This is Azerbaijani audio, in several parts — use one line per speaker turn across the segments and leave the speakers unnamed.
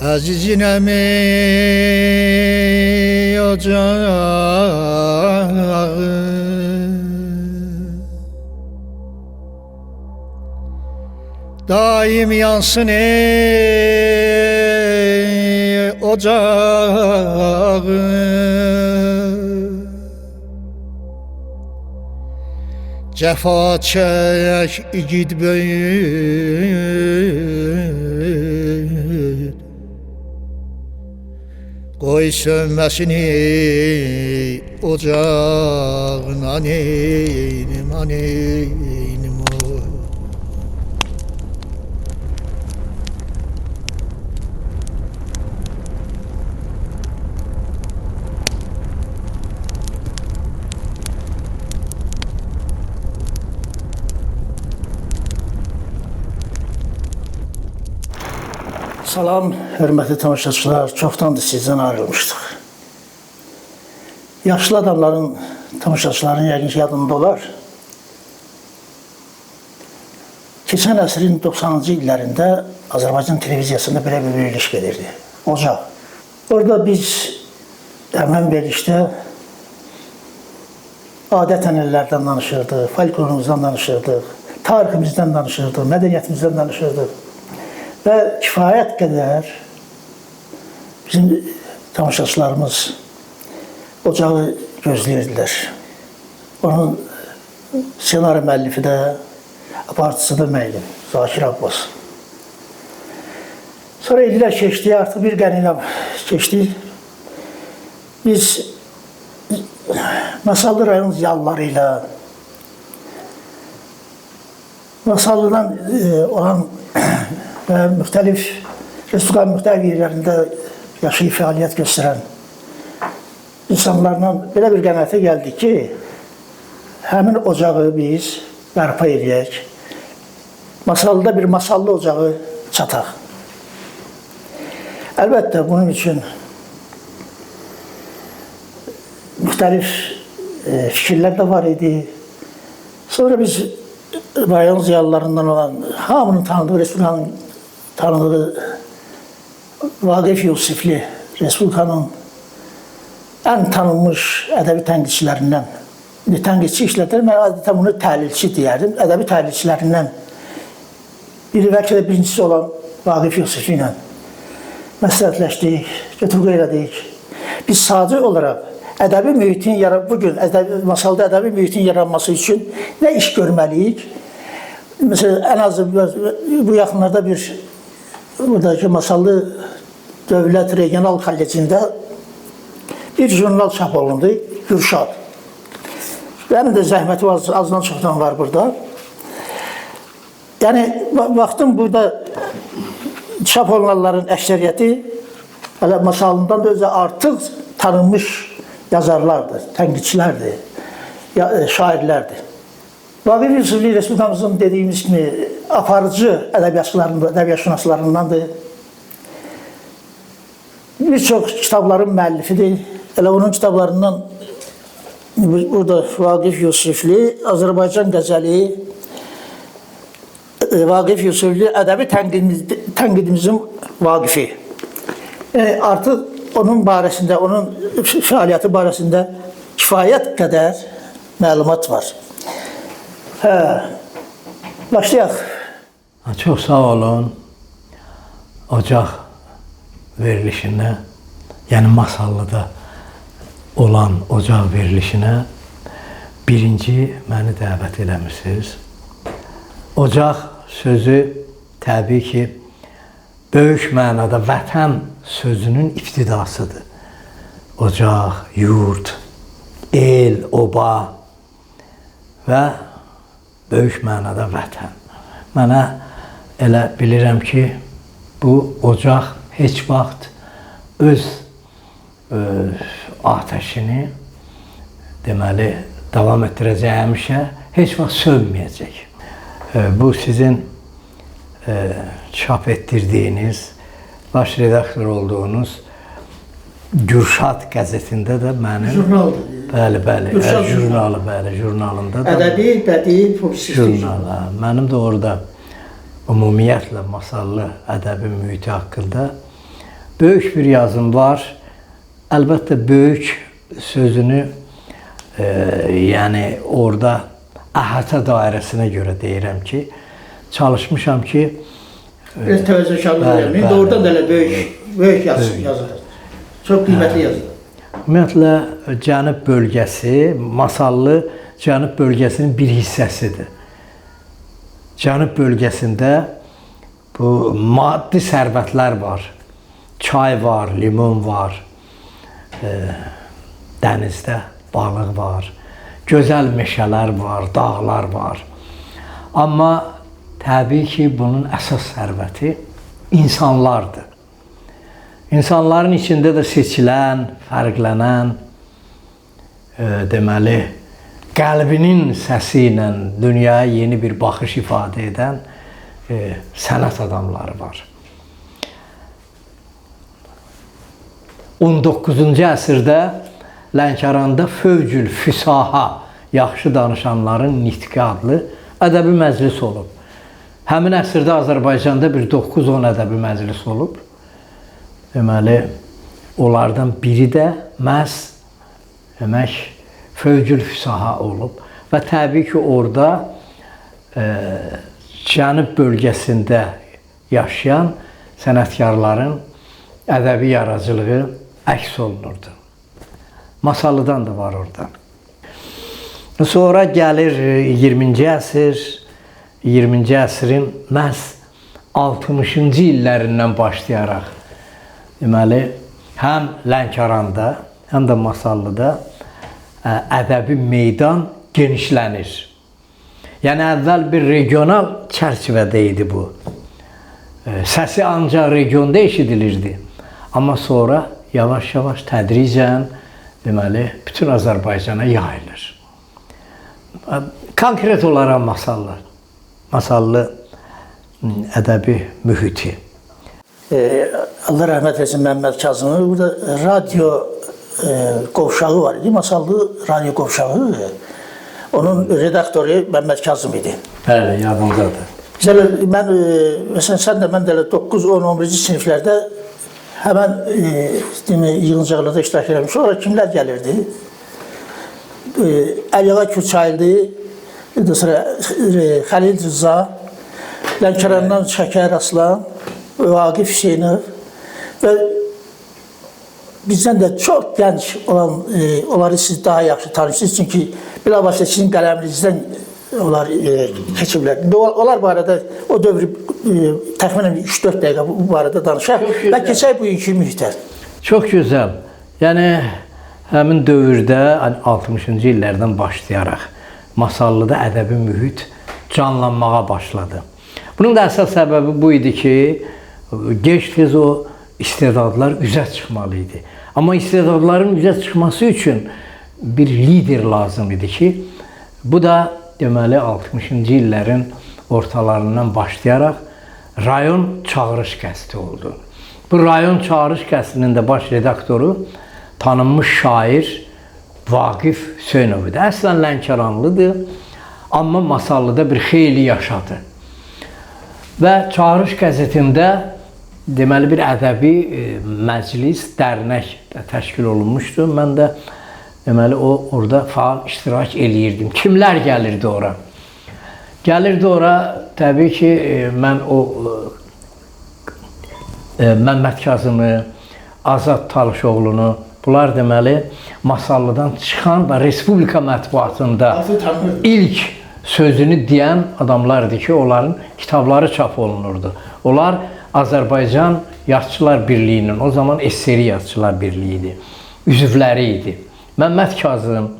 Aziz yinemi ocağı daim yansın ey ocağı. Cefa çek igid büyük, koy sönmesin ocağın aneynim aneynim o.
Salam, hörmətli tamaşaçılar, çoxdandır sizdən ayrılmışdıq. Yaşlı adamların, tamaşaçıların yəqin ki yadında olar. Keçən əsrin 90-cı illərində Azərbaycan televiziyasında belə bir veriliş gedirdi. Ocaq. Orada biz həmən verilişdə adət-ənənələrdən danışırdıq, folklorumuzdan danışırdıq, tariximizdən danışırdıq, mədəniyyətimizdən danışırdıq. Və kifayət qədər bizim tamaşaçılarımız ocağı gözləyirdilər. Onun senari müəllifi də, aparıcısı da mən idim, Zakir Abbas. Sonra illər keçdi, artıq bir qənimə keçdi. Biz Masallı rayon ziyalıları ilə Masallıdan olan və müxtəlif Respublikanın müxtəlif yerlərində yaşayıb fəaliyyət göstərən insanlarla belə bir qənaətə gəldik ki, həmin ocağı biz bərpa edək, Masallıda bir masallı ocağı çataq. Əlbəttə, bunun üçün müxtəlif fikirlər də var idi. Sonra biz rayon ziyalılarından olan, hamının tanıdığı, Respublikanın tanıdığı Vaqif Yusifli, Respublikanın ən tanınmış ədəbi tənqidçilərindən, tənqidçi işlədir, mən adətən bunu təhlilçi deyərdim, ədəbi təhlilçilərindən biri, bəlkə də birincisi olan Vaqif Yusifli ilə məsləhətləşdik, götür-qoy elədik. Biz sadəcə olaraq ədəbi mühitin, bugün masalda ədəbi mühitin yaranması üçün nə iş görməliyik? Məsələn, ən azı bu yaxınlarda buradakı Masallı Dövlət Regional Kollecində bir jurnal çap olundu, Gürşad. Mənim də zəhməti azdan çoxdan var burada. Yəni, vaxtım burada çap olunanların əksəriyyəti Masallından da özü artıq tanınmış yazarlardır, tənqidçilərdir, şairlərdir. Vaqif Yusifli Respublikamızın dediyimiz kimi aparıcı ədəbiyyatşünaslarındandır. Bir çox kitabların müəllifidir. Elə onun kitablarından burada Vaqif Yusifli, Azərbaycan qəzəli, Vaqif Yusifli ədəbi tənqidimizin Vaqifi. Artıq onun barəsində, onun fəaliyyəti barəsində kifayət qədər məlumat var. Başlayaq.
Çox sağ olun. Ocaq verilişinə, yəni Masallıda olan ocaq verilişinə birinci məni dəvət eləmişsiniz. Ocaq sözü təbii ki, böyük mənada vətən sözünün ibtidasıdır. Ocaq, yurt, el, oba və böyük mənada vətən. Mənə elə bilirəm ki, bu ocaq heç vaxt öz ateşini deməli davam etdirəcək həmişə, heç vaxt sönməyəcək. Bu sizin çap etdirdiyiniz, baş redaktor olduğunuz Gürşad qəzetində də mənim...
Jurnaldır.
Bəli, jurnalında da...
Ədəbi, bədii, publisistik
jurnal. Mənim də orada ümumiyyətlə Masallı ədəbi mühiti haqqında böyük bir yazım var. Əlbəttə böyük sözünü yəni orada əhatə dairəsinə görə deyirəm ki, çalışmışam ki,
Biraz təvəzzökarlıq edirəm. İndi oradan da elə böyük yazır. Çox qiymətli yazır.
Ümumiyyətlə, Cənub bölgəsi, Masallı Cənub bölgəsinin bir hissəsidir. Cənub bölgəsində bu maddi sərvətlər var. Çay var, limon var, dənizdə balıq var, gözəl meşələr var, dağlar var. Amma təbii ki, bunun əsas sərvəti insanlardır. İnsanların içində də seçilən, fərqlənən, deməli, qəlbinin səsi ilə dünyaya yeni bir baxış ifadə edən sənət adamları var. 19-cu əsrdə Lənkəranda Fövcül Füsaha, yaxşı danışanların nitqi adlı ədəbi məclis olub. Həmin əsrdə Azərbaycanda bir 9-10 ədəbi məclis olub. Deməli, onlardan biri də məhz demək Fövcül Füsaha olub. Və təbii ki, orada Cənub bölgəsində yaşayan sənətkarların ədəbi yaradıcılığı əks olunurdu. Masallıdan da var orada. Sonra gəlir 20-ci əsr, 20-ci əsrin məhz 60-cı illərindən başlayaraq, deməli, həm Lənkəranda, həm də Masallıda ədəbi meydan genişlənir. Yəni, əvvəl bir regional çərçivədə idi bu. Səsi ancaq regionda eşidilirdi. Amma sonra yavaş-yavaş tədricən, deməli, bütün Azərbaycana yayılır. Konkret olaraq Masallı ədəbi mühiti.
Allah rəhmət etsin Məmməd Kazımı. Burada radyo qovşağı var idi. Masallı radyo qovşağı. Onun redaktoru Məmməd Kazım idi.
Bəli, yadımdadır.
Mən, məsələn, sən də mən də 9, 10, 11-ci siniflərdə həmən yığıncaqlarda iştirak edirəm. Sonra kimlər gəlirdi? Əliağa Kürçaylı, Xəlil Rıza, Lənkərandan Şəkər Aslan, Vaqif Hüseynov və bizdən də çox gənc olan, onları siz daha yaxşı tanışsınız. Çünki bilavasitə sizin qələminizdən onlar keçiblər. Onlar barədə o dövrü təxminən 3-4 dəqiqə bu barədə danışaq və keçək bugünkü mühitə.
Çox gözəl. Yəni, həmin dövrdə 60-cı illərdən başlayaraq Masallıda ədəbi mühit canlanmağa başladı. Bunun da əsas səbəbi bu idi ki, gec-tez o istedadlar üzə çıxmalı idi. Amma istedadların üzə çıxması üçün bir lider lazım idi ki, bu da deməli 60-cı illərin ortalarından başlayaraq rayon çağırış qəsdi oldu. Bu rayon çağırış qəsdinin də baş redaktoru tanınmış şair Vaqif Hüseynov idi. Əslən Lənkəranlıdır, amma Masallıda bir xeyli yaşadı. Və çağırış qəzetində deməli bir ədəbi məclis, dərnək təşkil olunmuşdu. Mən də deməli orada faal iştirak eləyirdim. Kimlər gəlirdi ora? Gəlirdi ora, təbii ki, mən o Məmməd Kazımı, Azad Talışoğlunu, bunlar deməli Masallıdan çıxan və Respublika mətbuatında ilk sözünü deyən adamlardır ki, onların kitabları çap olunurdu. Onlar Azərbaycan Yazıçılar Birliyinin, o zaman SSR Yazıçılar Birliyi idi, üzvləri idi. Məmməd Kazım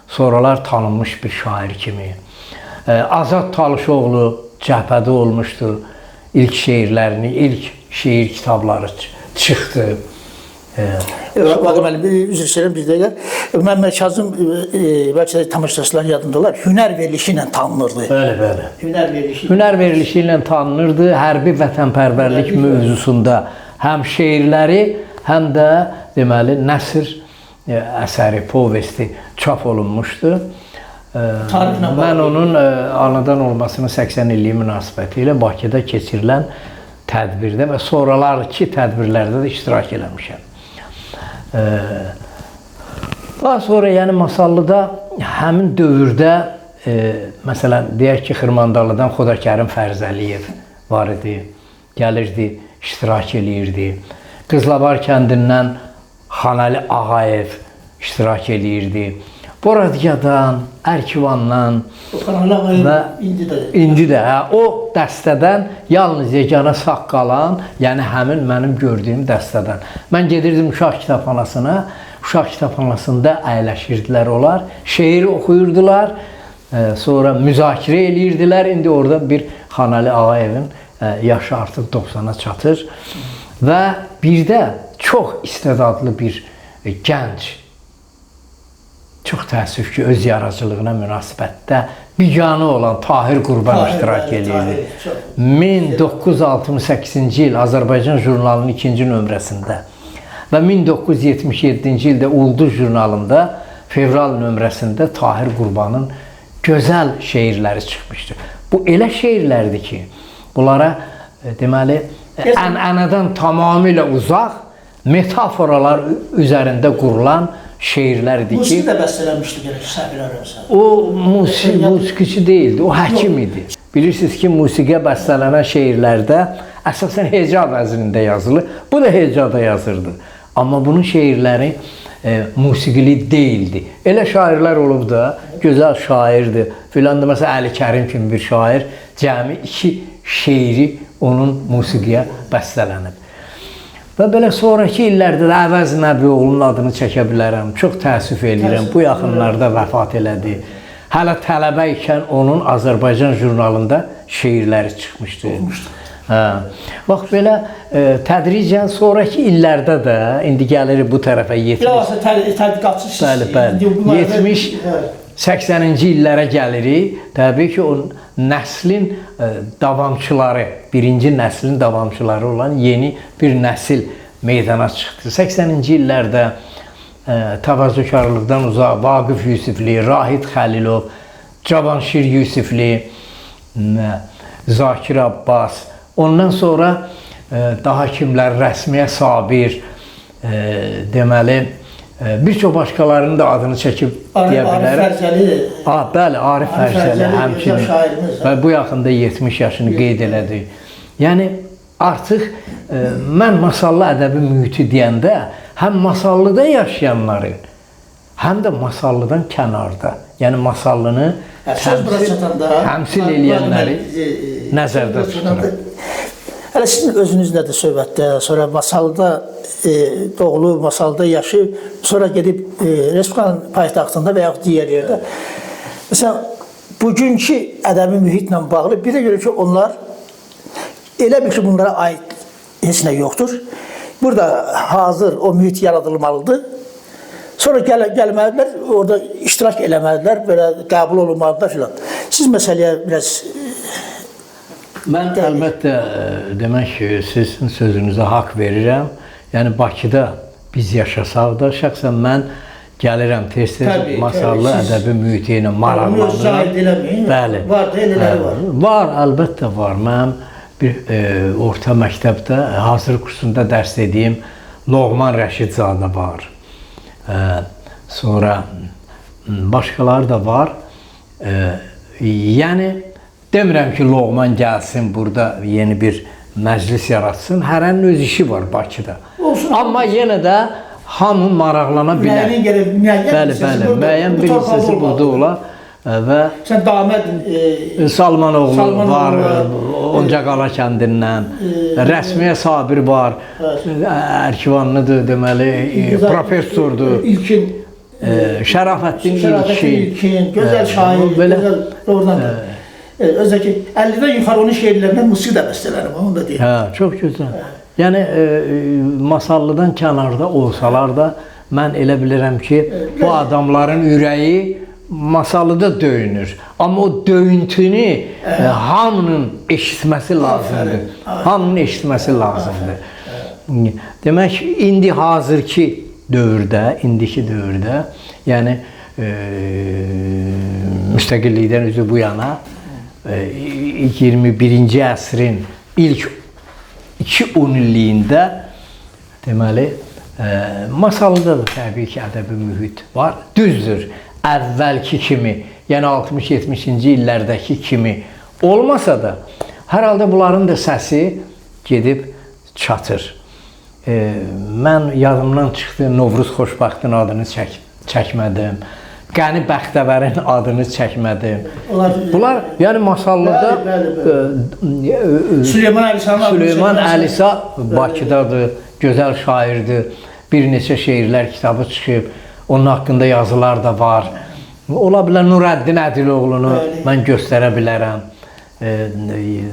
sonralar tanınmış bir şair kimi. Azad Talışoğlu cəbhədə olmuşdu. İlk şeirlərini, ilk şeir kitabları çıxdı.
Vaqif müəllim, üzr istəyirəm bir dəqiqə. Məmməd Kazım, bəlkə də tamaşaçıların yadındalar, hünər verilişi ilə tanınırdı.
Bəli.
Hünər verilişi.
Hünər verilişi ilə tanınırdı. Hərbi vətənpərvərlik mövzusunda həm şeirləri, həm də deməli nəsr əsəri, povesti çap olunmuşdu. Mən onun anadan olmasının 80 illiyi münasibəti ilə Bakıda keçirilən tədbirdə və sonralarki tədbirlərdə də iştirak eləmişəm. Daha sonra yəni Masallıda həmin dövrdə məsələn deyək ki, Xırmandalıdan Xodakərim Fərzəliyev var idi, gəlirdi, iştirak eləyirdi. Qızlabar kəndindən Xanəli Ağayev iştirak eləyirdi. Boradyadan, Ərkivandan və indi də o dəstədən yalnız yeganə sağ qalan, yəni həmin mənim gördüyüm dəstədən. Mən gedirdim uşaq kitabxanasına, uşaq kitabxanasında əyləşirdilər onlar, şeir oxuyurdular, sonra müzakirə eləyirdilər. İndi orada bir Xanəli Ağayevin yaşı artıq 90-a çatır və bir də çox istedadlı bir gənc, çox təəssüf ki, öz yaradıcılığına münasibətdə biganə olan Tahir Qurban iştirak edirdi. 1968-ci il Azərbaycan jurnalının 2-ci nömrəsində və 1977-ci ildə Ulduz jurnalında fevral nömrəsində Tahir Qurbanın gözəl şeirləri çıxmışdır. Bu elə şeirlərdir ki, bunlara deməli ənənədən tamamilə uzaq metaforalar üzərində qurulan şeirlərdir ki...
Musiqi də bəstələmişdi gələk, Səbir Ərəmsə.
O musiqiçi deyildi, o həkim idi. Bilirsiniz ki, musiqiyə bəstələnən şeirlərdə əsasən heca vəznində yazılır. Bu da hecada yazırdı. Amma bunun şeirləri musiqili deyildi. Elə şairlər olub da, gözəl şairdir. Filan da məsələn Əli Kərim kimi bir şair cəmi 2 şeiri onun musiqiyə bəstələnib. Və belə sonraki illərdə də Əvəz Nəbioğlu'nun adını çəkə bilərəm. Çox təəssüf edirəm. Bu yaxınlarda vəfat elədi. Hələ tələbə ikən onun Azərbaycan jurnalında şeirləri çıxmışdı. Bax belə tədricən sonraki illərdə də, indi gəlirik bu tərəfə
70...
Bəli, 70-80-ci illərə gəlirik. Təbii ki, o nəslin davamçıları, birinci nəslin davamçıları olan yeni bir nəsil meydana çıxdı. 80-ci illərdə təvazökarlıqdan uzaq Vaqif Yusifli, Rahid Xəlilov, Cavanşir Yusifli, Zakir Abbas, ondan sonra daha kimlər, Rəsmiyə Sabir, deməli, bir çox başqalarının da adını çəkib deyə bilərəm.
Arif Fərzəli.
Bəli, Arif Fərzəli həmçinin və bu yaxında 70 yaşını qeyd elədi. Yəni artıq mən Masallı ədəbi mühiti deyəndə həm Masallıda yaşayanların, həm də Masallıdan kənarda, yəni Masallını təmsil eləyənləri nəzərdə tuturam.
Hələ sizin özünüzlə də söhbətdə, sonra Masallıda doğulub, Masallıda yaşayıb, sonra gedib Respublikanın paytaxtında və yaxud digər yerdə. Məsələn, bugünkü ədəbi mühitlə bağlı bir də görə ki, onlar elə bir ki, bunlara aid heç nə yoxdur. Burada hazır o mühit yaradılmalıdır. Sonra gəlməlidirlər, orada iştirak eləməlidirlər, belə qəbul olunmalıdırlar filan. Siz məsələyə biraz...
Mən əlbəttə demək ki, sizin sözünüzə haqq verirəm. Yəni Bakıda biz yaşasaq da, şəxsən mən gəlirəm tez-tez Masallı ədəbi mühiti ilə maraqlanıram. Bəli.
Var da, elələri var.
Var, əlbəttə var. Mənim bir orta məktəbdə hazır kursunda dərs dediyim Loğman Rəşidzadə var. Sonra başqaları da var. Yəni demirəm ki, Loğman gəlsin, burada yeni bir məclis yaratsın. Hərənin öz işi var Bakıda. Amma yenə də hamı maraqlana bilər. Bəli, müəyyən bir hissəsi burada olar. Və
sən Daməd
Salmanoğlu var, Oncaqala kəndindən, Rəsmiyə Sabir var, Ərkivanlıdır, deməli, professordur.
İlkin,
Şərafəddin
İlkin, gözəl şair, gözəl doğrudan. Özellikle 50'den yukarı onun şehirlerinden musiqi də bəstələnib, onu da deyim.
Hə, çox gözəl. Yəni Masallıdan kənarda olsalar da mən elə bilirəm ki, bu adamların ürəyi Masallıda döyünür. Amma o döyüntünü hamının eşitməsi lazımdır. Hamının eşitməsi lazımdır. Demək, indi hazırki dövrdə, indiki dövrdə, yəni müstəqillikdən üzü bu yana 21-ci əsrin ilk 2-10 illiyində deməli masallıda da təbii ki, ədəbi mühit var. Düzdür, əvvəlki kimi, yəni 60-70-ci illərdəki kimi olmasa da, hər halda bunların da səsi gedib çatır. Mən yadımdan çıxdı, Novruz Xoşbəxtin adını çəkmədim. Qəni Bəxtəvərin adını çəkmədim. Bunlar, yəni masallıda Süleyman Əlisa Bakıdadır, gözəl şairdir. Bir neçə şeirlər kitabı çıxıb, onun haqqında yazılar da var. Ola bilər Nurəddin Ədiloğlunu mən göstərə bilərəm.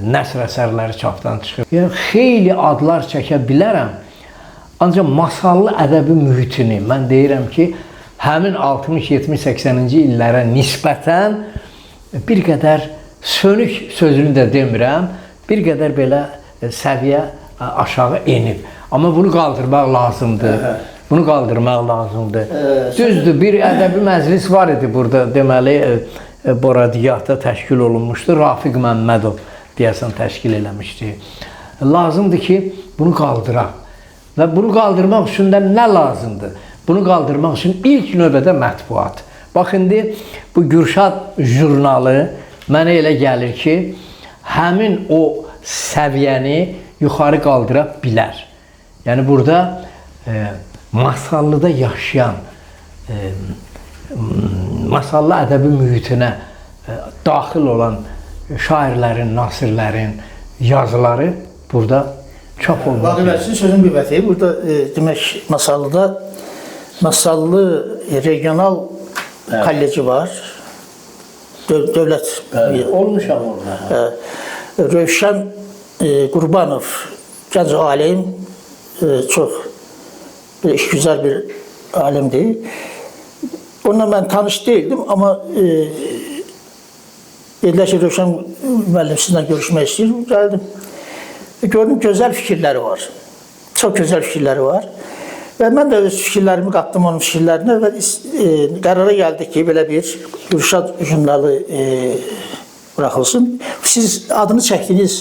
Nəsr əsərləri çapdan çıxıb. Yəni, xeyli adlar çəkə bilərəm. Ancaq masallı ədəbi mühitini mən deyirəm ki, həmin 60, 70, 80-ci illərə nisbətən bir qədər sönük sözünü də demirəm, bir qədər belə səviyyə aşağı enib. Amma bunu qaldırmaq lazımdır. Bunu qaldırmaq lazımdır. Düzdür, bir ədəbi məclis var idi burada, deməli, Boradiyatda təşkil olunmuşdu. Rafiq Məmmədov deyəsən təşkil eləmişdi. Lazımdır ki, bunu qaldıraq. Və bunu qaldırmaq üçün də nə lazımdır? Bunu qaldırmaq üçün ilk növbədə mətbuat. Bax, indi bu Gürşad jurnalı mənə elə gəlir ki, həmin o səviyyəni yuxarı qaldıra bilər. Yəni, burada masallıda yaşayan, masallı ədəbi mühitinə daxil olan şairlərin, nasirlərin yazıları burada çap olmaq.
Vaqifəsinin sözün qüvvəti. Burada demək, masallı regional kolleci var. Dövlət
olmuşam orada.
Rövşən Qurbanov, gənc alim, çox işgüzar bir alimdir. Onunla mən tanış deyildim, amma dedilər ki, Rövşən müəllim sizinlə görüşmək istəyir, gəldim. Gördüm, gözəl fikirləri var. Çox gözəl fikirləri var. Və mən də öz fikirlərimi qatdım onun fikirlərinə və qərara gəldik ki, belə bir Gürşad jurnalı buraxılsın. Siz adını çəkdiyiniz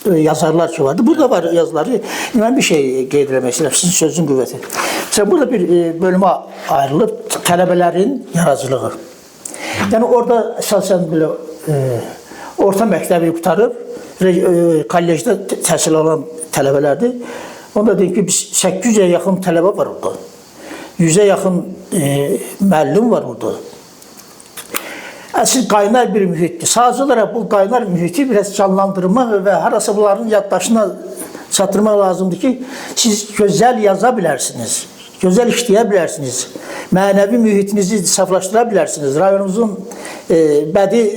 yazarlar ki vardı. Burada var yazıları. Mən bir şey qeyd etmək istəyirəm, sizin sözün qüvvəti. Mesela burada bir bölümə ayrılıb tələbələrin yaradıcılığı. Yəni orada əsasən belə orta məktəbi qurtarıb, kollecdə təhsil alan tələbələrdir. Onda deyim ki, 800-ə yaxın tələbə var orada. 100-ə yaxın müəllim var orada. Əsl qaynar bir mühitdir. Sadəcə olaraq bu qaynar mühiti biraz canlandırmaq və harasa bunların yaddaşına çatdırmaq lazımdır ki, siz gözəl yaza bilərsiniz, gözəl işləyə bilərsiniz, mənəvi mühitinizi saflaşdıra bilərsiniz, rayonumuzun bədii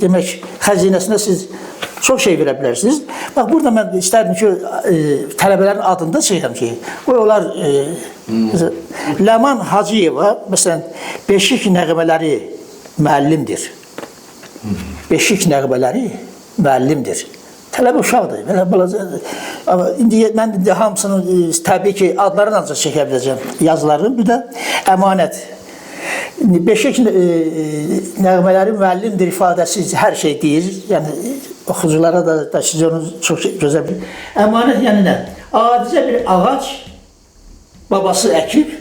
demək, xəzinəsinə siz çox şey verə bilərsiniz. Bax, burada mən istərdim ki, tələbələrin adında şeyəm ki, onlar Ləman Hacıyeva, məsələn, Beşik nəğmələri müəllimdir. Beşik nəğmələri müəllimdir. Tələbə uşaqdır, belə balacadır. Amma indi mən hamısının təbii ki, adlarını ancaq çəkə biləcəm yazılarını. Bir də əmanət. Beşik nəğmələri müəllimdir ifadəsi hər şey deyir. Yəni, oxuculara da siz onu çox gözəl bilir. Əmanət yəni nə? Adicə bir ağac babası əkib,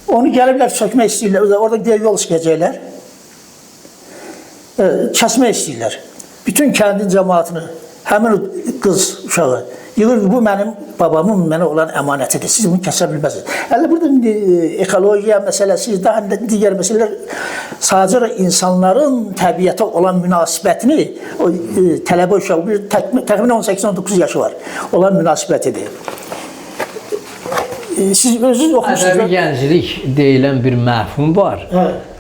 onu gəliblər sökmək istəyirlər, orada yol çıxacaqlar, kəsmək istəyirlər. Bütün kəndin cəmaatını, həmin qız uşağı yığır, bu mənim babamın mənə olan əmanətidir, siz bunu kəsə bilməzsiniz. Hələ burada ekologiya məsələsi, daha digər məsələlər sadəcə insanların təbiətə olan münasibətini, o tələbə uşağı, təxminən 18-19 yaşı var, olan münasibətidir. Siz özünüz oxumuşsunuz.
Ədəbi gənclik deyilən bir məfhum var.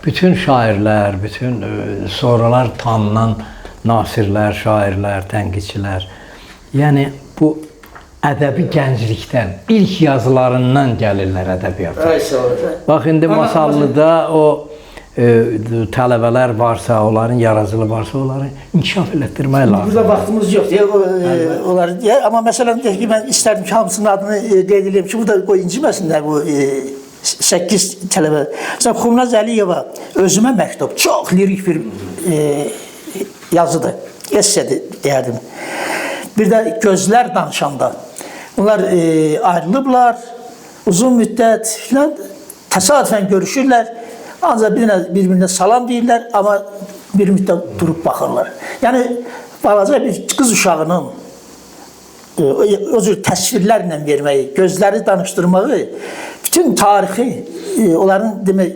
Bütün şairlər, bütün sonralar tanınan nasirlər, şairlər, tənqidçilər, yəni bu ədəbi gənclikdən, ilk yazılarından gəlirlər ədəbiyyata. Bax, indi Masallıda o tələbələr varsa, onların yaradıcılığı varsa, onları inkişaf elətdirmək lazım.
Burada vaxtımız yoxdur, amma məsələn, mən istərdim ki, hamısının adını qeyd edeyim ki, burada inciməsinlər bu 8 tələbə. Məsələn, Xumnaz Əliyeva özümə məktub, çox lirik bir yazıdır. esse deyərdim. Bir də gözlər danışanda. Bunlar ayrılıblar, uzun müddət filan təsadüfən görüşürlər. Ancaq bir-birinə salam deyirlər, amma bir müddət durub baxırlar. Yəni, balaca bir qız uşağının o cür təsvirlərlə verməyi, gözləri danışdırmağı, bütün tarixi, onların demək,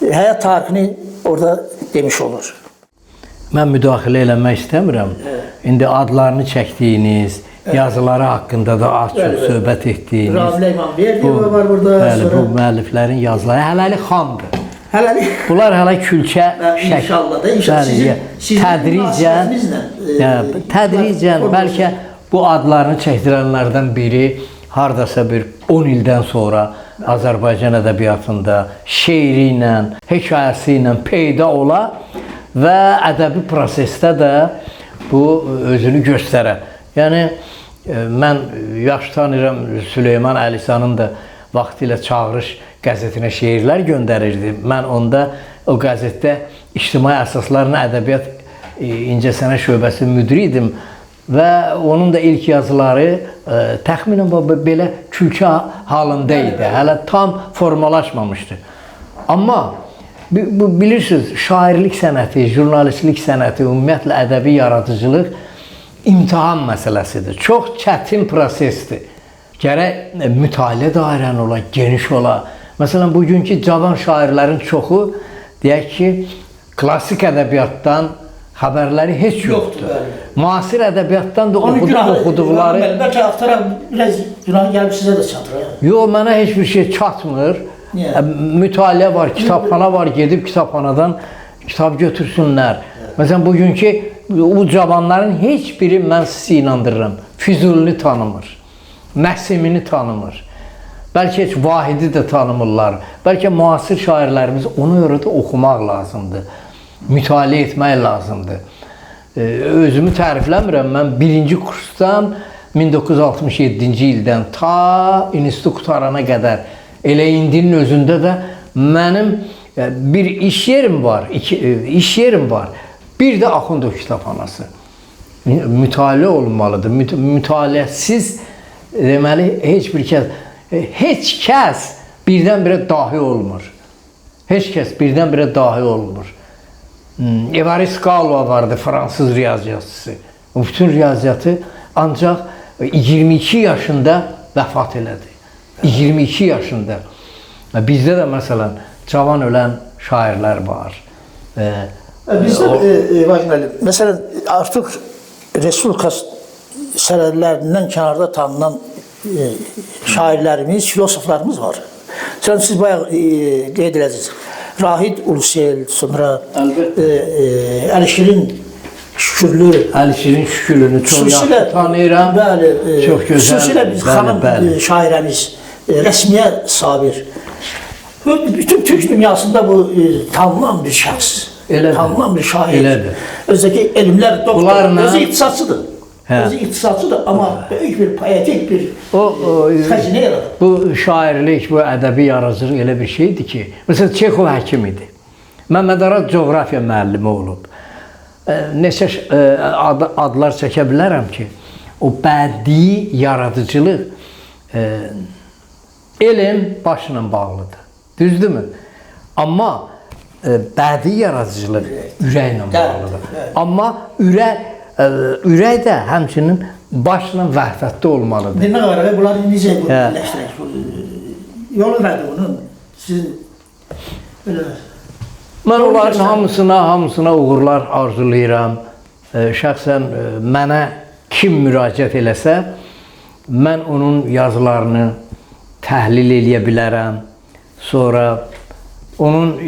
həyat tarixini orada demiş olur.
Mən müdaxilə eləmək istəmirəm. İndi adlarını çəkdiyiniz, yazıları haqqında da az-çox söhbət etdiyiniz.
Rabilə İmamverdiyeва var burada.
Bəli, bu müəlliflərin yazıları hələlik xamdır.
Hələlik.
Bunlar hələ külçə
İnşallah da,
tədricən, bəlkə bu adlarını çəkdirənlərdən biri hardasa bir 10 ildən sonra Azərbaycan ədəbiyyatında şeiri ilə, hekayəsi ilə peyda ola və ədəbi prosesdə də bu özünü göstərər. Yəni, mən yaxşı tanıyıram, Süleyman Əlisanın da vaxtilə Çağırış qəzetinə şeirlər göndərirdi. Mən onda o qəzetdə İctimai Əsasların Ədəbiyyat İncəsənət şöbəsi müdiri idim və onun da ilk yazıları təxminən belə külçə halında idi. Hələ tam formalaşmamışdı. Amma bilirsiniz, şairlik sənəti, jurnalistlik sənəti, ümumiyyətlə ədəbi yaradıcılıq imtahan məsələsidir. Çox çətin prosesdir. Gərək mütaliə dairən ola, geniş ola. Məsələn, bugünkü cavan şairlərin çoxu, deyək ki, klassik ədəbiyyatdan xəbərləri heç yoxdur. Müasir ədəbiyyatdan da oxuduqları...
Bəlkə aftara biraz günah gəlib sizə də çatır.
Yox, mənə heç bir şey çatmır. Mütaliə var, kitabxana var, gedib kitabxanadan kitab götürsünlər. Məsələn, bugünkü bu cavanların heç biri, mən sizi inandırıram, Füzulini tanımır, Nəsimini tanımır. Bəlkə heç Vahidi də tanımırlar. Bəlkə müasir şairlərimiz ona görə də oxumaq lazımdır. Mütaliə etmək lazımdır. Özümü tərifləmirəm. Mən birinci kursdan 1967-ci ildən ta institut qutarana qədər, elə indinin özündə də mənim bir iş yerim var, bir də Axundov kitabxanası. Mütaliə olmalıdır. Mütaliəsiz deməli heç kəs birdən-birə dahi olmur. Heç kəs birdən-birə dahi olmur. Évariste Galois vardı, fransız riyaziyyatçısı. O bütün riyaziyyatı ancaq 22 yaşında vəfat elədi. 22 yaşında. Bizdə də məsələn cavan ölən şairlər var.
Bizdə məsələn artıq Respublika sənədlərindən kənarda tanınan şairlərimiz, filosoflarımız var. Siz bayaq qeyd edəcəksiniz. Rahid Ulusel, sonra Əlişirin Şükürlü.
Əlişirin Şükürlünü çox yaxşı tanıyıram. Çox gözəl.
Xüsusilə biz xanım şairəmiz, Rəsmiyə Sabir. Bütün Türk dünyasında bu tanınan bir şəxs. Tanınan bir şair. Özdəki elmlər doktor, özü iqtisadçıdır. Özü iqtisadçıdır, amma böyük bir poetik bir xəzinə yaradır.
Bu şairlik, bu ədəbi yaradıcılıq elə bir şeydir ki, məsələn, Çexov həkim idi. Məmməd Arad coğrafiya müəllimi olub. Neçə adlar çəkə bilərəm ki, o bədii yaradıcılıq elm başla bağlıdır. Düzdürmü? Amma bədii yaradıcılıq ürəklə bağlıdır. Amma ürək də həmçinin başla vəhdətdə olmalıdır.
Demək olaraq, bunları necə birləşdirək? Yolu verdi bunun. Sizin belə...
Mən onların hamısına uğurlar arzulayıram. Şəxsən mənə kim müraciət eləsə, mən onun yazılarını təhlil eləyə bilərəm. Sonra onun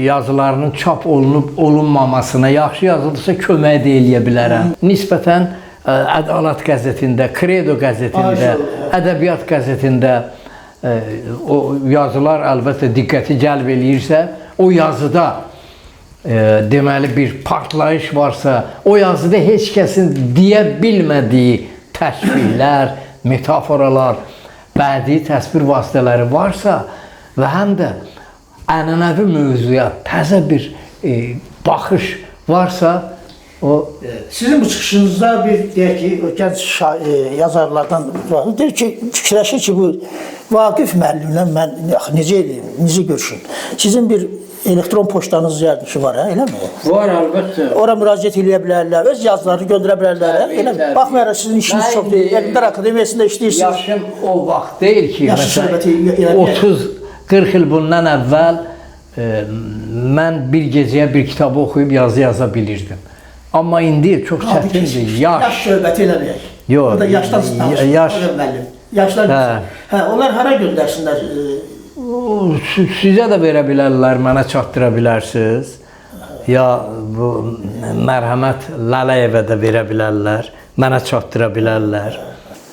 yazılarının çap olunub-olunmamasına, yaxşı yazılıbsa kömək də eləyə bilərəm. Nisbətən Ədalət qəzetində, Credo qəzetində, Ədəbiyyat qəzetində o yazılar əlbəttə diqqəti cəlb eləyirsə, o yazıda deməli bir partlayış varsa, o yazıda heç kəsin deyə bilmədiyi təşbihlər, metaforalar, bədii təsvir vasitələri varsa və həm də ənənəvi mövzuya təzə bir baxış varsa, O
Sizin bu çıxışınızda bir deyək ki, gənc yazarlardan var. Deyir ki, fikirləşir ki, bu Vaqif müəllimlə mən necə eləyim, necə görüşüm. Sizin bir elektron poçtanız yardımcı var, eləmi?
var əlbəttə.
Ora müraciət edə bilərlər, öz yazılarını göndərə bilərlər, eləmi? Baxmayaraq sizin işiniz çoxdur, Elmdar Akademiyasında işləyirsiniz.
Yaşım o vaxt deyil ki,
Yaşı söhbəti eləməyək.
30-40 il bundan əvvəl mən bir gecəyə bir kitabı oxuyub yazı yaza bilirdim. Amma indi çox çətindir.
Yaş söhbəti eləməyək.
Yox,
Orada yaşdan danışır, müəllim. Yaşlar, onlar hara göndərsinlər?
Sizə də verə bilərlər, mənə çatdıra bilərsiniz. Ya bu mərhəmət Lələyevə də verə bilərlər, mənə çatdıra bilərlər.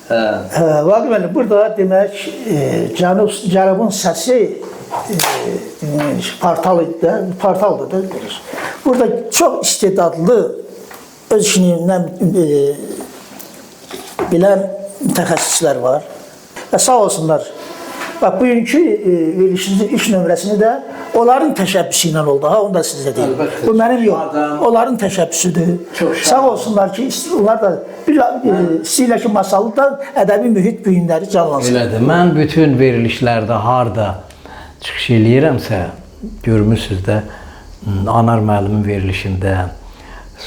Vaqif müəllim, burada demək Cənubun Səsi portaldır da. Burada çox istedadlı, öz işindən bilən mütəxəssislər var. Və sağ olsunlar. Bax, bugünkü verilişinizin iş nömrəsini də onların təşəbbüsü ilə oldu. Ha, onu da sizə deyim. Bu mənim yox. Onların təşəbbüsüdür. Sağ olsunlar ki, onlar da istəyirlər ki, masallıqda ədəbi mühit bu günləri canlansın.
Elədir. Mən bütün verilişlərdə harda çıxış eləyirəmsə, görmüsünüz də Anar müəllimin verilişində,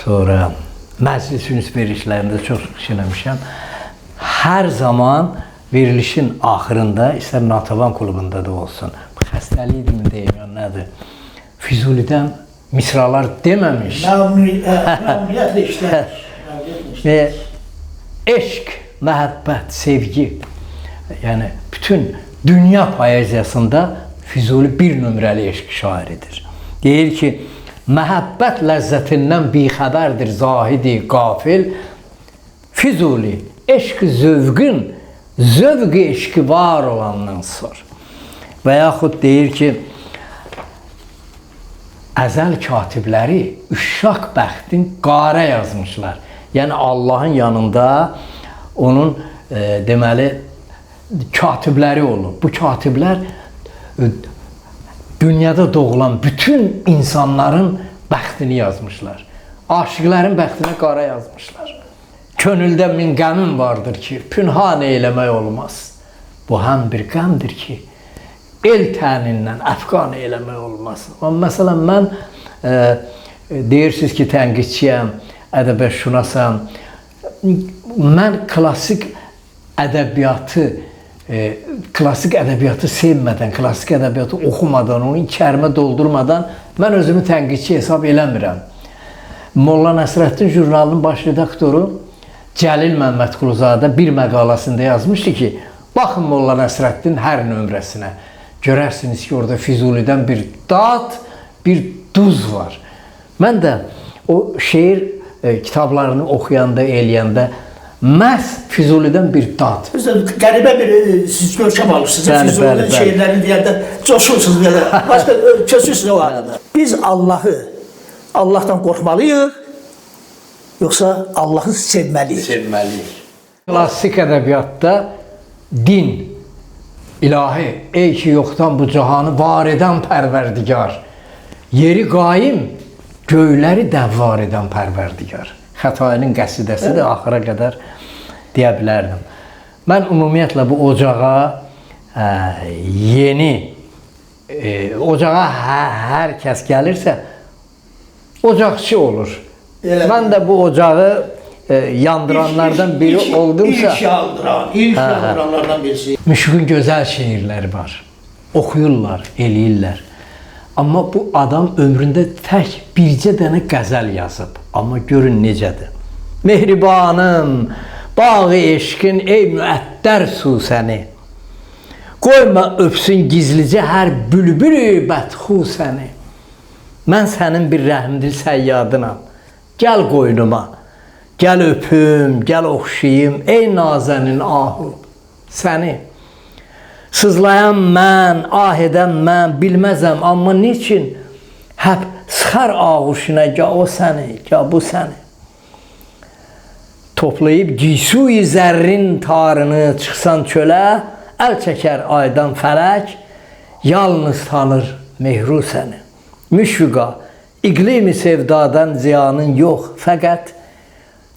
sonra məclis ünüs verilişlərində çox çıxış eləmişəm. Hər zaman verilişin axırında, istər Natəvan klubunda da olsun, xəstəlikdirmi deyim, ya nədir, Füzulidən misralar deməmiş.
Məmnuniyyətlə işləyir.
Və eşq, məhəbbət, sevgi, yəni bütün dünya poeziyasında Füzuli bir nömrəli eşq şairidir. Deyir ki, məhəbbət ləzzətindən bixəbərdir zahidi qafil, Füzuli eşq zövqün, zövq-i eşqi var olandan sor. Və yaxud deyir ki, əzəl katibləri üşşaq bəxtin qarə yazmışlar. Yəni Allahın yanında onun deməli katibləri olub. Bu katiblər dünyada doğulan bütün insanların bəxtini yazmışlar. Aşıqların bəxtinə qara yazmışlar. Könüldə min qəmin vardır ki, pünhan eyləmək olmaz. Bu həm bir qəmdir ki, el tənindən əfqan eyləmək olmaz. Məsələn, mən deyirsiniz ki, tənqidçiyəm, ədəbiyyatşünasam. Mən klassik ədəbiyyatı sevmədən, klassik ədəbiyyatı oxumadan, onu içərimə doldurmadan mən özümü tənqidçi hesab eləmirəm. Molla Nəsrəddin jurnalının baş redaktoru Cəlil Məmmədquluzadə bir məqaləsində yazmışdı ki, baxın Molla Nəsrəddin hər nömrəsinə, görərsiniz ki, orada Füzulidən bir dad, bir duz var. Mən də o şeir kitablarını oxuyanda, eləyəndə məhz Füzulidən bir dad.
Qəribə bir siz görkəm alırsınız. Füzulinin şeirlərini deyəndə coşursunuz belə. Başqa köçürsünüz o arada. Biz Allahdan qorxmalıyıq, yoxsa Allahı sevməliyik?
Sevməliyik. Klassik ədəbiyyatda din, ilahi, ey ki yoxdan bu cahanı var edən pərverdigar, yeri qaim, göyləri dəvvar edən pərverdigar. Xətainin qəsidəsi də axıra qədər deyə bilərdim. Mən ümumiyyətlə bu ocağa ocağa hər kəs gəlirsə, ocaqçı olur. Mən də bu ocağı yandıranlardan biri oldumsa...
İlk yandıranlardan birisi.
Müşfiqin gözəl şeirləri var. Oxuyurlar, eləyirlər. Amma bu adam ömründə tək bircə dənə qəzəl yazıb. Amma görün necədir. Mehribanım, bağı eşqin, ey müəttər su səni. Qoyma öpsün gizlicə hər bülbülü bədxu səni. Mən sənin bir rəhmdil səyyadınam. Gəl qoynuma, gəl öpüm, gəl oxşayım, ey nazənin ahu səni. Sızlayan mən, ah edən mən, bilməzəm, amma niçin həp sıxar ağuşuna, gah o səni, gah bu səni. Toplayıb giysuyi zərrin tarını çıxsan çölə, əl çəkər aydan fələk, yalnız tanır mehru səni. Müşfiqa, İqlimi sevdadan ziyanın yox, fəqət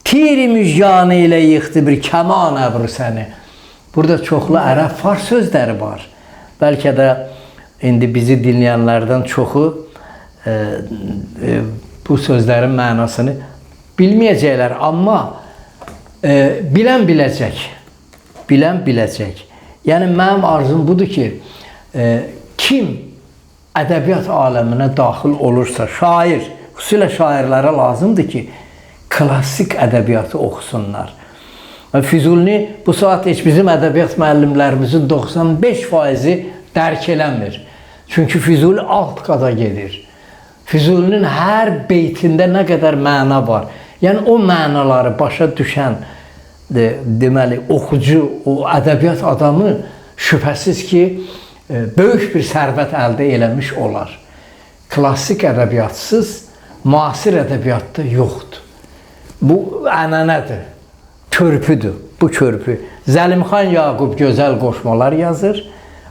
tir-i müjganı ilə yıxdı bir kəman əbri səni. Burada çoxlu ərəb fars sözləri var. Bəlkə də indi bizi dinləyənlərdən çoxu bu sözlərin mənasını bilməyəcəklər, amma bilən biləcək. Bilən biləcək. Yəni mənim arzum budur ki, kim ədəbiyyat aləminə daxil olursa, şair, xüsusilə şairlərə lazımdır ki, klassik ədəbiyyatı oxusunlar. Füzulini bu saat heç bizim ədəbiyyat müəllimlərimizin 95%-i dərk eləmir. Çünki Füzuli alt qada gedir. Füzulinin hər beytində nə qədər məna var. Yəni o mənaları başa düşən deməli oxucu, o ədəbiyyat adamı şübhəsiz ki, böyük bir sərvət əldə eləmiş olar. Klassik ədəbiyyatsız müasir ədəbiyyatda yoxdur. Bu ənənədir, körpüdür, bu körpü. Zəlimxan Yaqub gözəl qoşmalar yazır,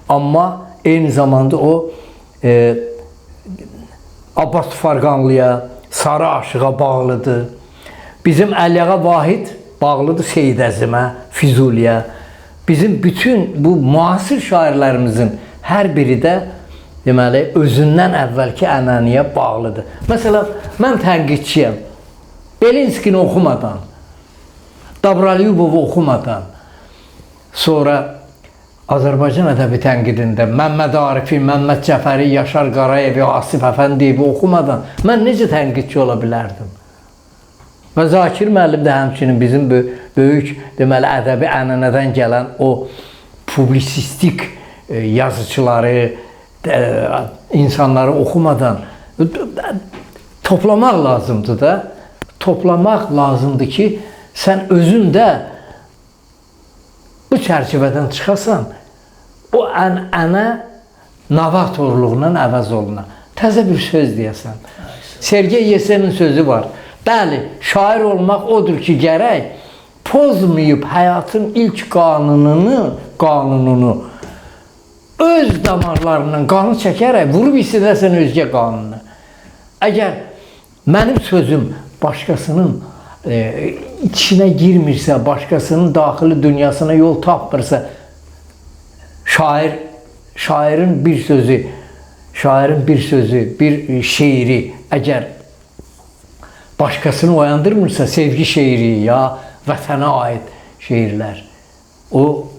amma eyni zamanda o Abbas Farqanlıya, Sarı Aşığa bağlıdır. Bizim Əliağa Vahid bağlıdır Seyid Əzimə, Füzuliyə. Bizim bütün bu müasir şairlərimizin hər biri də deməli özündən əvvəlki ənənəyə bağlıdır. Məsələn, mən tənqidçiyəm. Belinskini oxumadan, Dobralübovu oxumadan, sonra Azərbaycan ədəbi tənqidində Məmməd Arifi, Məmməd Cəfəri, Yaşar Qarayevi, Asif Əfəndiyevi oxumadan mən necə tənqidçi ola bilərdim? Və Zakir müəllim də həmçinin bizim böyük deməli ədəbi ənənədən gələn o publisistik yazıçıları, insanları oxumadan toplamaq lazımdır da. Toplamaq lazımdır ki, sən özün də bu çərçivədən çıxasan, o ənənə novatorluğundan əvəz oluna. Təzə bir söz deyəsən. Sergey Yesenin sözü var. Bəli, şair olmaq odur ki, gərək pozmayıb həyatın ilk qanununu öz damarlarından qanı çəkərək vurub istədəsən özgə qanunu. Əgər mənim sözüm başqasının içine girmirsə, başqasının daxili dünyasına yol tapmırsa, şairin bir sözü, bir şeiri əgər başqasını oyandırmırsa, sevgi şeiri ya vətənə aid şeirlər, o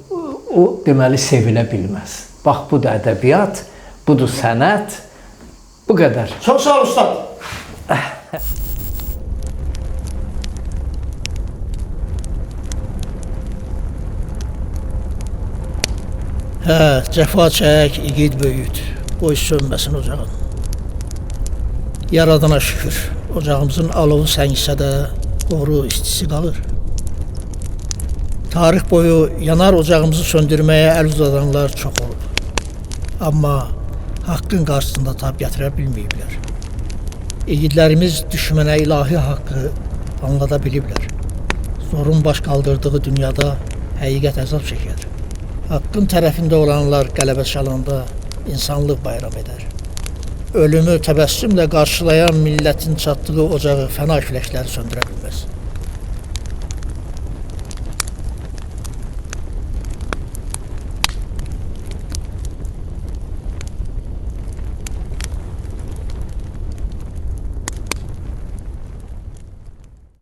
deməli sevilə bilməz. Bax, bu da ədəbiyyat, budur sənət, bu qədər.
Çox sağ ol, ustad.
Hə, cəfa çək, igid böyüt, qoy sönməsin ocağın. Yaradana şükür, ocağımızın alovu səngisə də qoru istisi qalır. Tarix boyu yanar ocağımızı söndürməyə əl uzadanlar çox olub. Amma haqqın qarşısında tab gətirə bilməyiblər. İgidlərimiz düşmənə ilahi haqqı anlada biliblər. Zorun baş qaldırdığı dünyada həqiqət əzab çəkər. Haqqın tərəfində olanlar qələbə çalanda insanlıq bayram edər. Ölümü təbəssümlə qarşılayan millətin çatdığı ocağı fəna küləkləri söndürə bilməz.